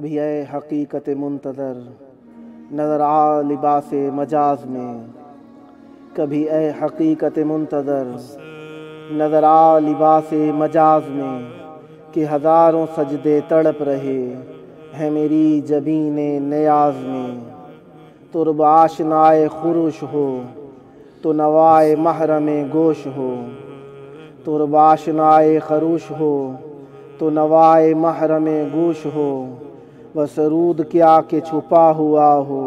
کبھی اے حقیقت منتظر نظر آ لباس مجاز میں، کبھی اے حقیقت منتظر نظر آ لباس مجاز میں، کہ ہزاروں سجدے تڑپ رہے ہیں میری جبین نیاز میں۔ تو رب آشنائے خروش ہو تو نوائے محرم گوش ہو، تو رب آشنائے خروش ہو تو نوائے محرم گوش ہو، وہ سرود کیا کہ چھپا ہوا ہو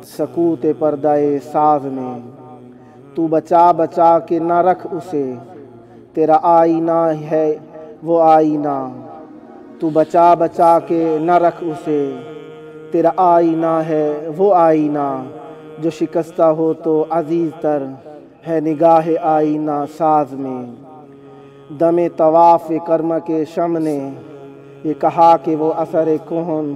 سکوت پردہ ساز میں۔ تو بچا بچا کے نہ رکھ اسے، تیرا آئینہ ہے وہ آئینہ۔ تو بچا بچا کے نہ رکھ اسے، تیرا آئینہ ہے وہ آئینہ۔ جو شکستہ ہو تو عزیز تر ہے نگاہ آئینہ ساز میں۔ دم طواف کرم کے شمع نے یہ کہا کہ وہ اثر کہن،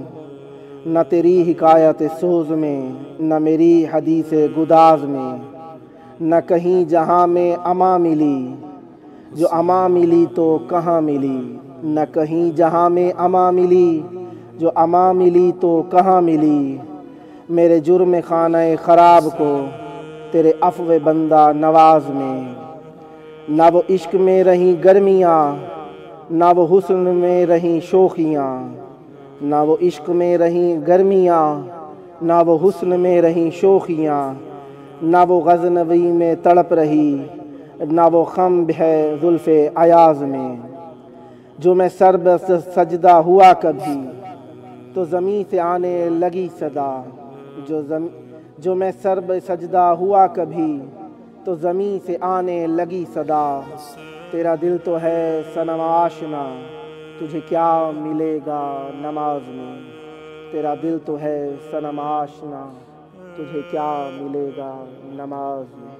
نہ تیری حکایت سوز میں نہ میری حدیث گداز میں۔ نہ کہیں جہاں میں اما ملی، جو اما ملی تو کہاں ملی۔ نہ کہیں جہاں میں اما ملی، جو اما ملی تو کہاں ملی۔ میرے جرم خانہ خراب کو تیرے عفو بندہ نواز میں۔ نہ وہ عشق میں رہیں گرمیاں، نہ وہ حسن میں رہیں شوخیاں۔ نہ وہ عشق میں رہیں گرمیاں، نہ وہ حسن میں رہیں شوخیاں۔ نہ وہ غزنوی میں تڑپ رہی، نہ وہ خم ہے زلف ایاز میں۔ جو میں سر بہ سجدہ ہوا کبھی تو زمیں سے آنے لگی صدا۔ جو میں سر بہ سجدہ ہوا کبھی تو زمیں سے آنے لگی صدا۔ تیرا دل تو ہے صنم آشنا، تجھے کیا ملے گا نماز میں۔ تیرا دل تو ہے صنم آشنا، تجھے کیا ملے گا نماز میں۔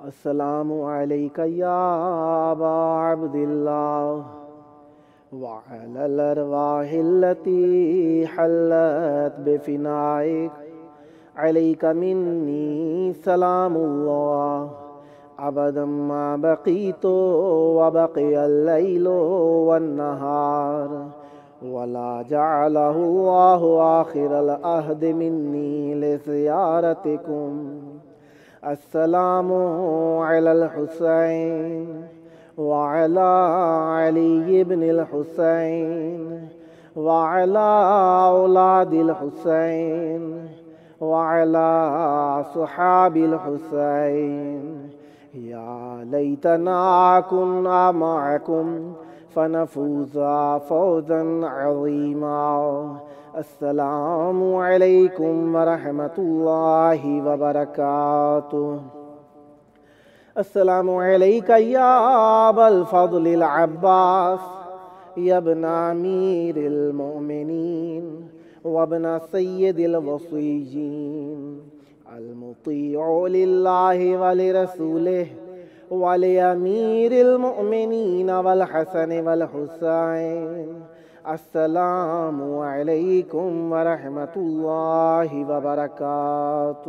السلام علیک یا ابا عبد اللہ وعلی الارواح التي حلت بفنائک، علیک منی سلام اللہ ابدا ما بقیت وبقی اللیل والنہار، ولا جعلہ اللہ آخر العہد منی لزیارتکم۔ السلام علی الحسین وعلی علی بن الحسین وعلی اولاد الحسین وعلی صحاب الحسین، یا لیتنا کنا معکم فنفوز فوزا عظیما۔ السلام علیکم ورحمۃ اللہ وبرکاتہ۔ السلام علیک یا ابا الفضل العباس یا ابن امیر المؤمنین وابن سید الوصیین، المطیع للہ ولرسولہ ولامیر المؤمنین والحسن والحسین۔ السلام علیکم ورحمۃ اللہ وبرکاتہ۔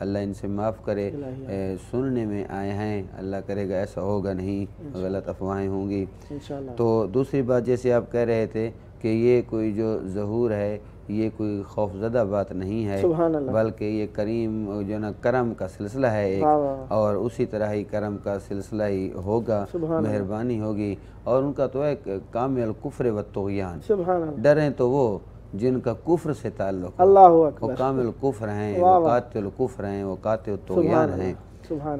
اللہ ان سے معاف کرے، سننے میں آئے ہیں، اللہ کرے گا ایسا ہوگا نہیں، غلط افواہیں ہوں گی تو۔ دوسری بات جیسے آپ کہہ رہے تھے کہ یہ کوئی جو ظہور ہے یہ کوئی خوف زدہ بات نہیں ہے، بلکہ یہ کریم جو نا کرم کا سلسلہ ہے ایک، اور اسی طرح ہی کرم کا سلسلہ ہی ہوگا، مہربانی ہوگی، اور ان کا تو ہے کامل کفر و طغیان، ڈریں تو وہ جن کا کفر سے تعلق ہے، وہ کامل کفر ہیں، وہ قاتل کفر ہیں، وہ قاتل طغیان ہیں،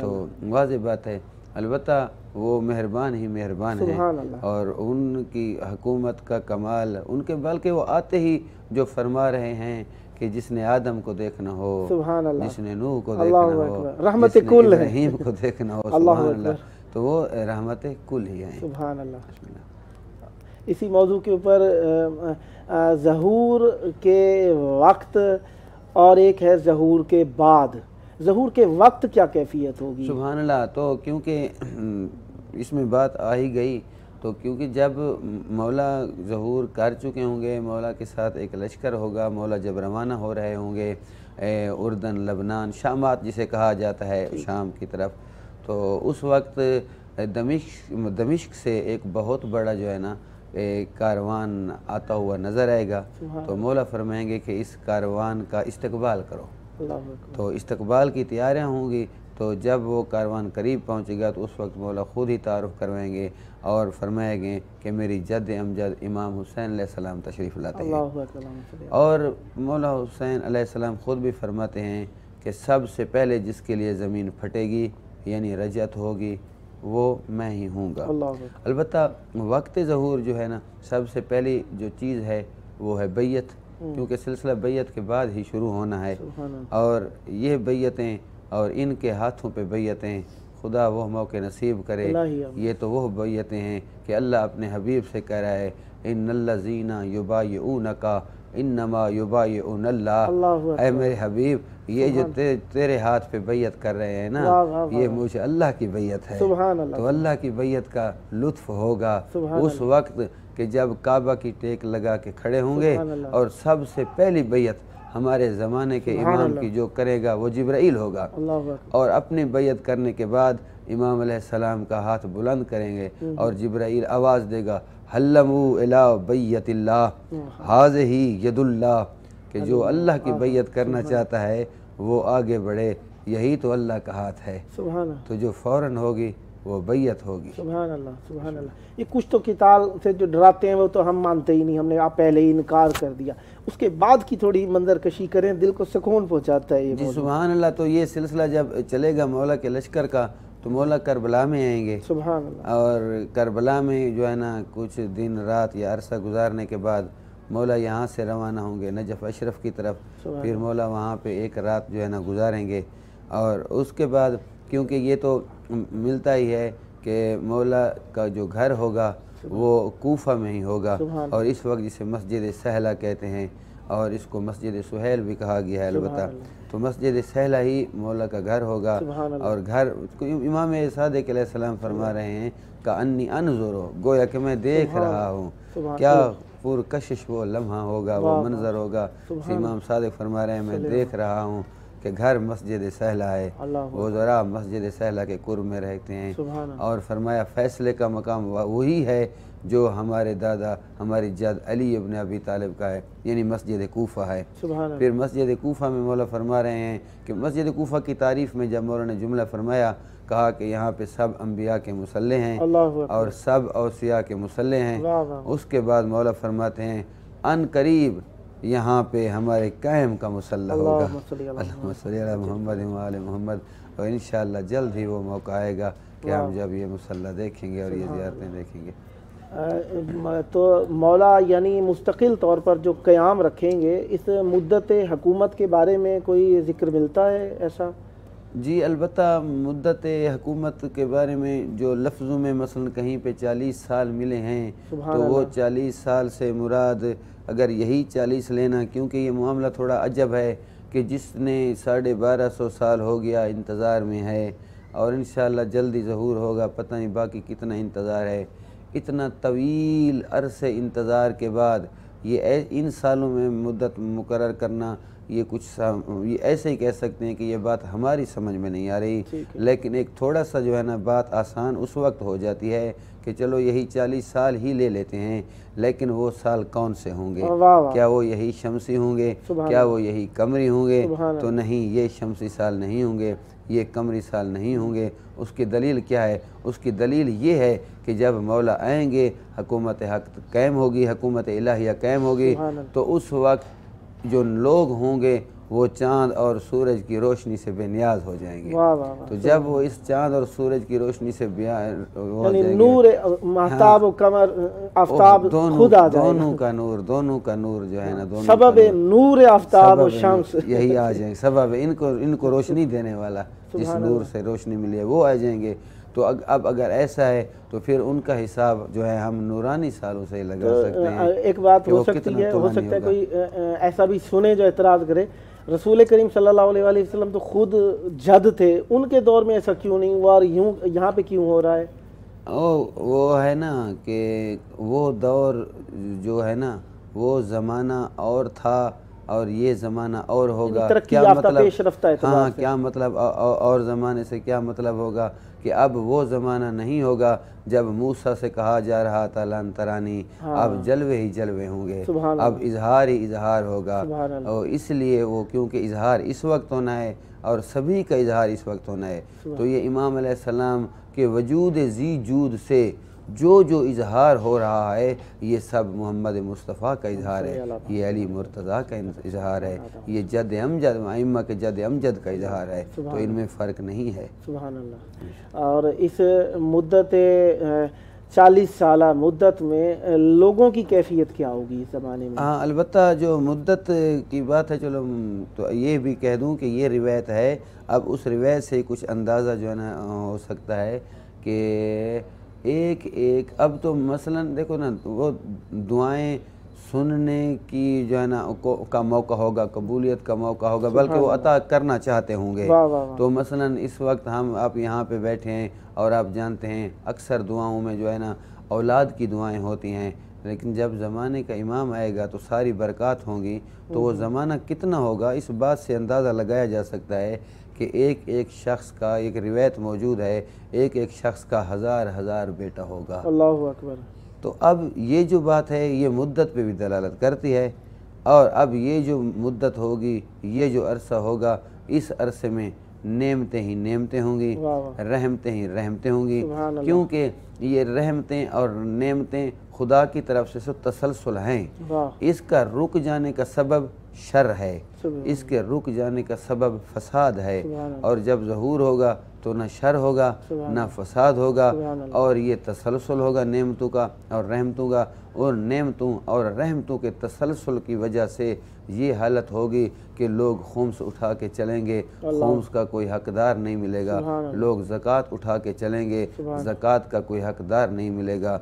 تو واضح بات ہے۔ البتہ وہ مہربان ہی مہربان ہیں، اور ان کی حکومت کا کمال ان کے، بلکہ وہ آتے ہی جو فرما رہے ہیں کہ جس نے آدم کو دیکھنا ہو، جس نے نوح کو دیکھنا ہو، رحمت جس نے کل ابراہیم کو دیکھنا ہو، سبحان اللہ، تو وہ رحمت کل ہی ہیں۔ سبحان اللہ۔ اسی موضوع کے اوپر ظہور کے وقت اور ایک ہے ظہور کے بعد، ظہور کے وقت کیا کیفیت ہوگی؟ سبحان اللہ، تو کیونکہ اس میں بات آ ہی گئی، تو کیونکہ جب مولا ظہور کر چکے ہوں گے، مولا کے ساتھ ایک لشکر ہوگا، مولا جب روانہ ہو رہے ہوں گے اردن، لبنان، شامات جسے کہا جاتا ہے، شام کی طرف، تو اس وقت دمشق سے ایک بہت بڑا جو ہے نا کاروان آتا ہوا نظر آئے گا، تو مولا فرمائیں گے کہ اس کاروان کا استقبال کرو، تو استقبال کی تیاریاں ہوں گی، تو جب وہ کاروان قریب پہنچے گا تو اس وقت مولا خود ہی تعارف کروائیں گے اور فرمائیں گے کہ میری جد امجد امام حسین علیہ السلام تشریف لاتے ہیں، اور مولا حسین علیہ السلام خود بھی فرماتے ہیں کہ سب سے پہلے جس کے لیے زمین پھٹے گی یعنی رجعت ہوگی وہ میں ہی ہوں گا۔ البتہ وقت ظہور جو ہے نا سب سے پہلی جو چیز ہے وہ ہے بیعت، کیونکہ سلسلہ بیعت کے بعد ہی شروع ہونا ہے، اور یہ بیعتیں اور ان کے ہاتھوں پہ بیعتیں خدا وہ موقع نصیب کرے، یہ تو وہ بیعتیں ہیں کہ اللہ اپنے حبیب سے کہہ رہا ہے ان الذین یبایعونک انما یبایعون اللہ، اے میرے حبیب یہ جو تیرے ہاتھ پہ بیعت کر رہے ہیں نا یہ مجھے اللہ کی بیعت ہے، تو اللہ کی بیعت کا لطف ہوگا اس وقت کہ جب کعبہ کی ٹیک لگا کے کھڑے ہوں گے، اور سب سے پہلی بیعت ہمارے زمانے کے امام کی جو کرے گا وہ جبرائیل ہوگا، اور اپنی بیعت کرنے کے بعد امام علیہ السلام کا ہاتھ بلند کریں گے اور جبرائیل آواز دے گا حلموا الی بیعت اللہ ہذہ ید اللہ، کہ جو اللہ کی بیعت کرنا چاہتا ہے وہ آگے بڑھے، یہی تو اللہ کا ہاتھ ہے، تو جو فوراً ہوگی وہ بیعت ہوگی۔ سبحان اللہ، سبحان اللہ۔ یہ کچھ تو قتال سے جو ڈراتے ہیں وہ تو ہم مانتے ہی نہیں، ہم نے آپ پہلے ہی انکار کر دیا، اس کے بعد کی تھوڑی منظر کشی کریں، دل کو سکون پہنچاتا ہے یہ جی سبحان اللہ۔ تو یہ سلسلہ جب چلے گا مولا کے لشکر کا تو مولا کربلا میں آئیں گے، سبحان اللہ، اور کربلا میں جو ہے نا کچھ دن رات یا عرصہ گزارنے کے بعد مولا یہاں سے روانہ ہوں گے نجف اشرف کی طرف، پھر مولا وہاں پہ ایک رات جو ہے نا گزاریں گے، اور اس کے بعد کیونکہ یہ تو ملتا ہی ہے کہ مولا کا جو گھر ہوگا وہ کوفہ میں ہی ہوگا، اور اس وقت جسے مسجد سہلہ کہتے ہیں، اور اس کو مسجد سہیل بھی کہا گیا ہے البتہ، تو مسجد سہلہ ہی مولا کا گھر ہوگا، اور گھر امام صادق علیہ السلام فرما رہے ہیں کہ انی انظرو، گویا کہ میں دیکھ رہا ہوں، کیا پرکشش وہ لمحہ ہوگا، وہ منظر ہوگا، امام صادق فرما رہے ہیں میں دیکھ رہا ہوں کہ گھر مسجد سہلہ ہے، وہ ذرا مسجد سہلہ کے قرب میں رہتے ہیں، اور فرمایا فیصلے کا مقام وہی ہے جو ہمارے دادا ہماری جد علی ابن ابی طالب کا ہے، یعنی مسجد کوفہ ہے۔ پھر مسجد کوفہ میں مولا فرما رہے ہیں کہ مسجد کوفہ کی تعریف میں جب مولا نے جملہ فرمایا، کہا کہ یہاں پہ سب انبیاء کے مصلی ہیں اور سب اوصیاء کے مصلی ہیں، اس کے بعد مولا فرماتے ہیں ان قریب یہاں پہ ہمارے قائم کا مصلی ہوگا، اللہم صلی علی محمد و آل محمد، اور انشاءاللہ جلد ہی وہ موقع آئے گا کہ ہم جب یہ مصلی دیکھیں گے اور یہ زیارتیں دیکھیں گے۔ تو مولا یعنی مستقل طور پر جو قیام رکھیں گے، اس مدت حکومت کے بارے میں کوئی ذکر ملتا ہے ایسا؟ جی البتہ مدت حکومت کے بارے میں جو لفظوں میں مثلا کہیں پہ 40 سال ملے ہیں، تو وہ 40 سال سے مراد اگر یہی 40 لینا، کیونکہ یہ معاملہ تھوڑا عجب ہے کہ جس نے 1250 سال ہو گیا انتظار میں ہے، اور انشاءاللہ جلدی ظہور ہوگا، پتہ نہیں باقی کتنا انتظار ہے، اتنا طویل عرصے انتظار کے بعد یہ ان سالوں میں مدت مقرر کرنا یہ کچھ یہ ایسے ہی کہہ سکتے ہیں کہ یہ بات ہماری سمجھ میں نہیں آ رہی، لیکن ایک تھوڑا سا جو ہے نا بات آسان اس وقت ہو جاتی ہے کہ چلو یہی 40 سال ہی لے لیتے ہیں، لیکن وہ سال کون سے ہوں گے؟ کیا وہ یہی شمسی ہوں گے؟ کیا وہ یہی قمری ہوں گے؟ تو نہیں، یہ شمسی سال نہیں ہوں گے، یہ قمری سال نہیں ہوں گے۔ اس کی دلیل کیا ہے؟ اس کی دلیل یہ ہے کہ جب مولا آئیں گے، حکومت حق قائم ہوگی، حکومت الہیہ قائم ہوگی، تو اس وقت جو لوگ ہوں گے وہ چاند اور سورج کی روشنی سے بے نیاز ہو جائیں گے۔ تو جب وہ اس چاند اور سورج کی روشنی سے ہو جائیں گے، نور مہتاب و قمر آفتاب خود آ جائے گا، دونوں کا نور جو ہے نا، دونوں سبب نور آفتاب و شمس یہی آ جائیں گے، سبب ان کو روشنی دینے والا جس نور سے روشنی ملی ہے وہ آ جائیں گے۔ تو اب اگر ایسا ہے تو پھر ان کا حساب جو ہے ہم نورانی سالوں سے لگا سکتے ہیں۔ ایک بات ہو سکتی ہے، ہو سکتا ہے کوئی ایسا بھی سنے جو اعتراض کرے، رسول کریم صلی اللہ علیہ وآلہ وسلم تو خود جد تھے، ان کے دور میں ایسا کیوں نہیں ہوا اور یوں یہاں پہ کیوں ہو رہا ہے؟ وہ ہے نا کہ وہ دور جو ہے نا وہ زمانہ اور تھا اور یہ زمانہ اور ہوگا۔ کیا مطلب؟ ہاں، کیا مطلب اور زمانے سے کیا مطلب ہوگا کہ اب وہ زمانہ نہیں ہوگا جب موسیٰ سے کہا جا رہا تھا لن ترانی، اب جلوے ہی جلوے ہوں گے، اب اظہار ہی اظہار ہوگا۔ اور اس لیے وہ کیونکہ اظہار اس وقت ہونا ہے اور سبھی کا اظہار اس وقت ہونا ہے، تو یہ امام علیہ السلام کے وجود ذی جود سے جو اظہار ہو رہا ہے یہ سب محمد مصطفیٰ کا اظہار ہے، یہ علی مرتضیٰ کا اظہار ہے، یہ جد امجد ائمہ کے جد امجد کا اظہار ہے، تو ان میں فرق نہیں ہے۔ سبحان اللہ۔ اور اس مدت 40 سالہ مدت میں لوگوں کی کیفیت کیا ہوگی اس زمانے میں؟ ہاں، البتہ جو مدت کی بات ہے، چلو تو یہ بھی کہہ دوں کہ یہ روایت ہے، اب اس روایت سے کچھ اندازہ جو ہے نا ہو سکتا ہے کہ ایک اب تو مثلا دیکھو نا، وہ دعائیں سننے کی جو ہے نا کا موقع ہوگا، قبولیت کا موقع ہوگا، بلکہ وہ عطا کرنا چاہتے ہوں گے۔ تو مثلا اس وقت آپ یہاں پہ بیٹھے ہیں اور آپ جانتے ہیں اکثر دعاؤں میں جو ہے نا اولاد کی دعائیں ہوتی ہیں، لیکن جب زمانے کا امام آئے گا تو ساری برکات ہوں گی، تو وہ زمانہ کتنا ہوگا اس بات سے اندازہ لگایا جا سکتا ہے کہ ایک شخص کا، ایک روایت موجود ہے، ایک شخص کا ہزار بیٹا ہوگا۔ اللہ اکبر۔ تو اب یہ جو بات ہے یہ مدت پہ بھی دلالت کرتی ہے، اور اب یہ جو مدت ہوگی، یہ جو عرصہ ہوگا، اس عرصے میں نعمتیں ہی نعمتیں ہوں گی، رحمتیں ہی رحمتیں ہوں گی، کیونکہ یہ رحمتیں اور نعمتیں خدا کی طرف سے تسلسل ہیں۔ اس کا رک جانے کا سبب شر ہے، اس کے رک جانے کا سبب فساد ہے، اور جب ظہور ہوگا تو نہ شر ہوگا نہ فساد ہوگا، اور یہ تسلسل ہوگا نعمتوں کا اور رحمتوں کا، اور نعمتوں اور رحمتوں کے تسلسل کی وجہ سے یہ حالت ہوگی کہ لوگ خمس اٹھا کے چلیں گے، خمس کا کوئی حقدار نہیں ملے گا، لوگ زکوٰۃ اٹھا کے چلیں گے، زکوٰۃ کا کوئی حقدار نہیں ملے گا۔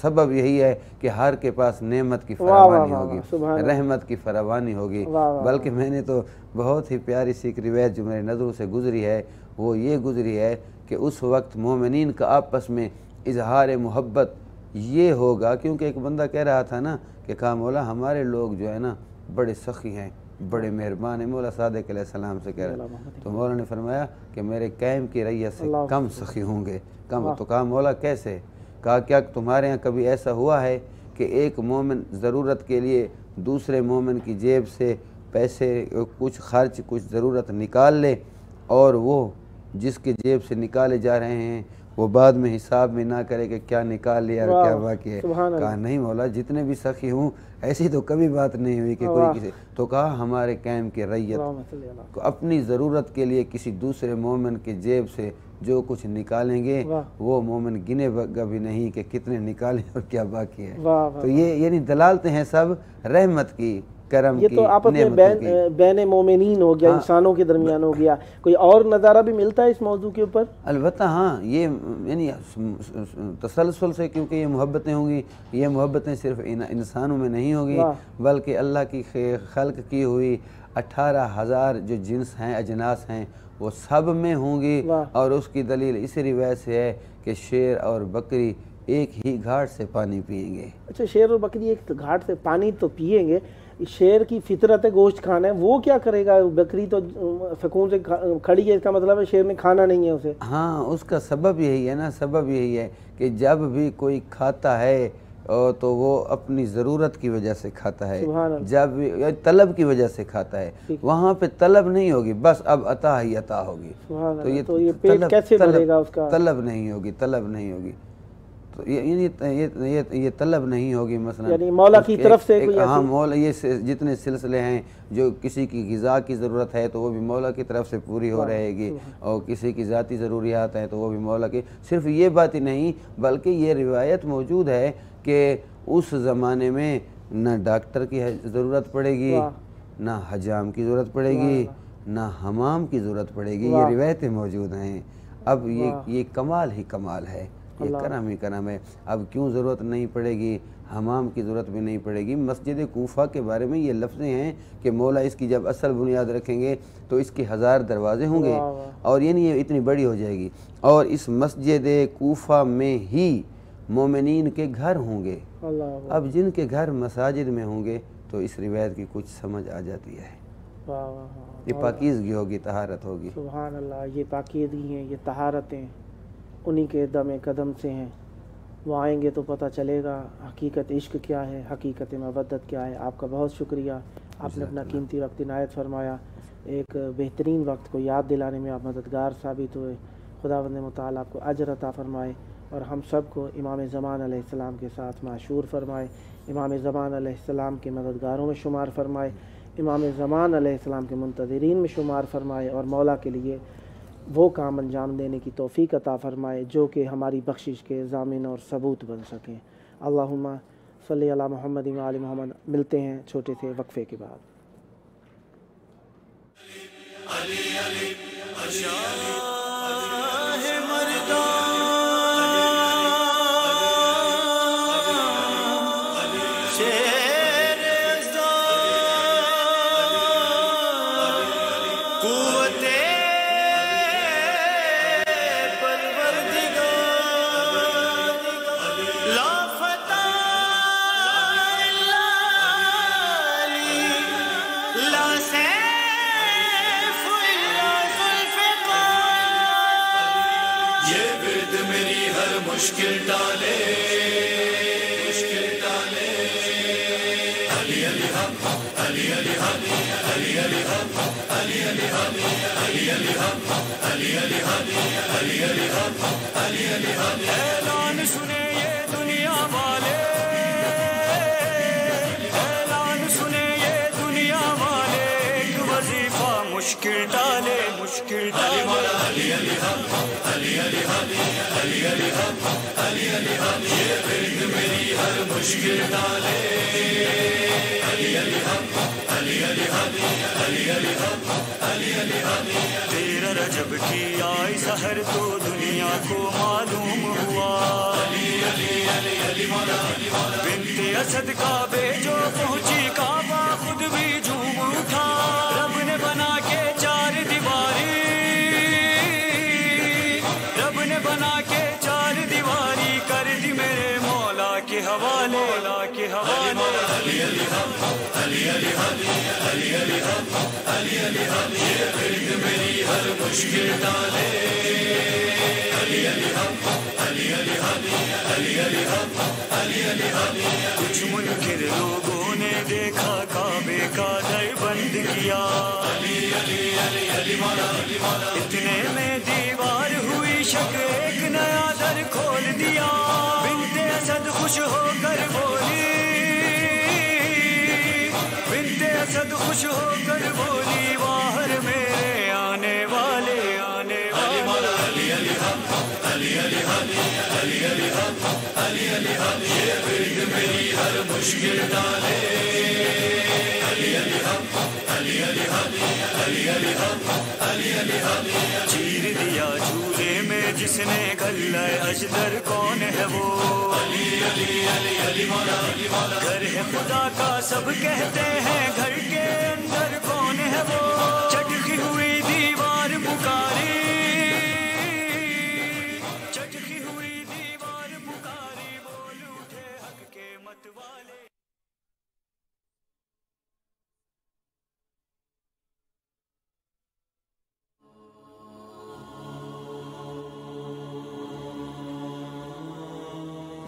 سبب یہی ہے کہ ہر کے پاس نعمت کی فراوانی ہوگی، رحمت کی فراوانی ہوگی۔ بلکہ میں نے تو بہت ہی پیاری سی ایک روایت جو میرے نظروں سے گزری ہے، وہ یہ گزری ہے کہ اس وقت مومنین کا آپس میں اظہار محبت یہ ہوگا، کیونکہ ایک بندہ کہہ رہا تھا نا کہ کہا مولا ہمارے لوگ جو ہے نا بڑے سخی ہیں، بڑے مہربان ہیں، مولا صادق علیہ السلام سے کہہ رہا، تو مولا نے فرمایا کہ میرے قائم کی رعیت سے کم سخی ہوں گے، کم۔ تو کہا مولا کیسے؟ کہا کیا تمہارے ہاں کبھی ایسا ہوا ہے کہ ایک مومن ضرورت کے لیے دوسرے مومن کی جیب سے پیسے کچھ خرچ کچھ ضرورت نکال لے، اور وہ جس کے جیب سے نکالے جا رہے ہیں وہ بعد میں حساب میں نہ کرے کہ کیا نکال لیا اور کیا باقی ہے؟ کہا نہیں مولا، جتنے بھی سخی ہوں ایسی تو کبھی بات نہیں ہوئی کہ کوئی کسی۔ تو کہا ہمارے قائم کی رعیت کو اپنی ضرورت کے لیے کسی دوسرے مومن کی جیب سے جو کچھ نکالیں گے وہ مومن گنے گا بھی نہیں کہ کتنے نکالیں اور کیا باقی ہے۔ تو یہ یعنی دلالتیں ہیں سب رحمت کی، کرم کی، یہ تو آپس میں بین مومنین ہو گیا، انسانوں کے درمیان ہو گیا۔ کوئی اور نظارہ بھی ملتا ہے اس موضوع کے اوپر؟ البتہ ہاں، یہ یعنی تسلسل سے، کیونکہ یہ محبتیں ہوں گی، یہ محبتیں صرف انسانوں میں نہیں ہوگی بلکہ اللہ کی خلق کی ہوئی 18,000 جو جنس ہیں، اجناس ہیں، وہ سب میں ہوں گی۔ اور اس کی دلیل اس روایت سے ہے کہ شیر اور بکری ایک ہی گھاٹ سے پانی پئیں گے۔ اچھا، شیر اور بکری ایک گھاٹ سے پانی تو پئیں گے، شیر کی فطرت ہے گوشت کھانا ہے، وہ کیا کرے گا؟ بکری تو سکون سے کھڑی ہے، اس کا مطلب ہے شیر نے کھانا نہیں ہے اسے. ہاں اس کا سبب یہی ہے نا، سبب یہی ہے کہ جب بھی کوئی کھاتا ہے تو وہ اپنی ضرورت کی وجہ سے کھاتا ہے، جب طلب کی وجہ سے کھاتا ہے. وہاں پہ طلب نہیں ہوگی، بس اب عطا ہی عطا ہوگی. تو یہ پیٹ کیسے بھرے گا اس کا؟ طلب نہیں ہوگی، طلب نہیں ہوگی. تو یہ طلب نہیں ہوگی. مثلا یعنی مولا کی طرف سے کوئی ہاں مولا، یہ جتنے سلسلے ہیں، جو کسی کی غذا کی ضرورت ہے تو وہ بھی مولا کی طرف سے پوری ہو رہے گی، اور کسی کی ذاتی ضروریات ہیں تو وہ بھی مولا کی. صرف یہ بات ہی نہیں، بلکہ یہ روایت موجود ہے کہ اس زمانے میں نہ ڈاکٹر کی ضرورت پڑے گی، نہ حجام کی ضرورت پڑے گی، نہ حمام کی ضرورت پڑے گی. یہ روایتیں موجود ہیں. اب یہ کمال ہی کمال ہے، یہ کرم ہی کرم ہے. اب کیوں ضرورت نہیں پڑے گی، حمام کی ضرورت بھی نہیں پڑے گی. مسجد کوفہ کے بارے میں یہ لفظیں ہیں کہ مولا اس کی جب اصل بنیاد رکھیں گے تو اس کے 1000 دروازے ہوں گے، اور یہ نہیں اتنی بڑی ہو جائے گی. اور اس مسجد کوفہ میں ہی مومنین کے گھر ہوں گے. اب جن کے گھر مساجد میں ہوں گے تو اس روایت کی کچھ سمجھ آ جاتی ہے. یہ پاکیزگی ہوگی، طہارت ہوگی. سبحان اللہ. یہ پاکیزگی ہیں، یہ طہارتیں انہی کے دم قدم سے ہیں. وہ آئیں گے تو پتہ چلے گا حقیقت عشق کیا ہے، حقیقت مودت کیا ہے. آپ کا بہت شکریہ، آپ نے اپنا قیمتی وقت عنایت فرمایا. ایک بہترین وقت کو یاد دلانے میں آپ مددگار ثابت ہوئے. خداوند متعال آپ کو اجر عطا فرمائے، اور ہم سب کو امام زمان علیہ السلام کے ساتھ معشور فرمائے. امام زمان علیہ السلام کے مددگاروں میں شمار فرمائے، امام زمان علیہ السلام کے منتظرین میں شمار فرمائے، اور مولا کے لیے وہ کام انجام دینے کی توفیق عطا فرمائے جو کہ ہماری بخشش کے ضامن اور ثبوت بن سکیں. اللہم صلی علی محمد و آل محمد. ملتے ہیں چھوٹے سے وقفے کے بعد. مشکل ڈالے، مشکل ڈالے. علی علی ہم، علی علی ہم، علی علی ہم، علی علی ہم، علی علی ہم، علی علی ہم، علی علی ہم، علی علی ہم. اعلان سنے یہ دنیا والے، اعلان سنے یہ دنیا والے. ایک وظیفہ مشکل ڈالے، مشکل ڈالے. علی علی ہم، علی علی ہم، علی علی ہم، علی علی ہم. یہ ورد میری ہر مشکل ڈالے. علی علی ہم، علی علی ہم، علی علی ہم، علی علی ہم. تیرا رجب کی آئی سحر تو دنیا کو معلوم ہوا. علی علی علی علی مولا، بنت اسد کعبے جو پہنچی کعبہ خود بھی جھوم اٹھا. رب نے بنا کے 4 دیواری، رب نے بنا کے 4 دیواری کر دی میرے مولا کے حوالے، مولا کے حوالے. علی علی ہم، علی علی ہم، علی علی ہم، علی علی ہم. یہ ورد میری ہر مشکل ڈالے. علی علی ہم، علی علی ہم، علی علی ہم، علی علی ہم. کچھ منکر لوگوں نے دیکھا کعبے کا در بند کیا. علی علی علی علی مولا، اتنے میں دیوار ہوئی شک، ایک نیا در کھول دیا. بنت اسد خوش ہو کر بولی، بنت اسد خوش ہو کر بولی. باہر میرے آنے والے، آنے والے. علی علی ہم، علی علی ہم، علی علی ہم، علی علی ہم. یہ ورد میری ہر مشکل ڈالے. علی علی ہم، علی علی ہم، علی علی ہم، علی علی ہم. چیر دیا جھولے میں جس نے گلہ اجدر، کون ہے وہ؟ علی علی علی علی مولا. گھر ہے خدا کا سب کہتے ہیں، گھر کے اندر کون ہے وہ؟ چٹکی ہوئی دیوار پکاری، چٹکی ہوئی دیوار پکاری. بول اٹھے حق کے مت والے.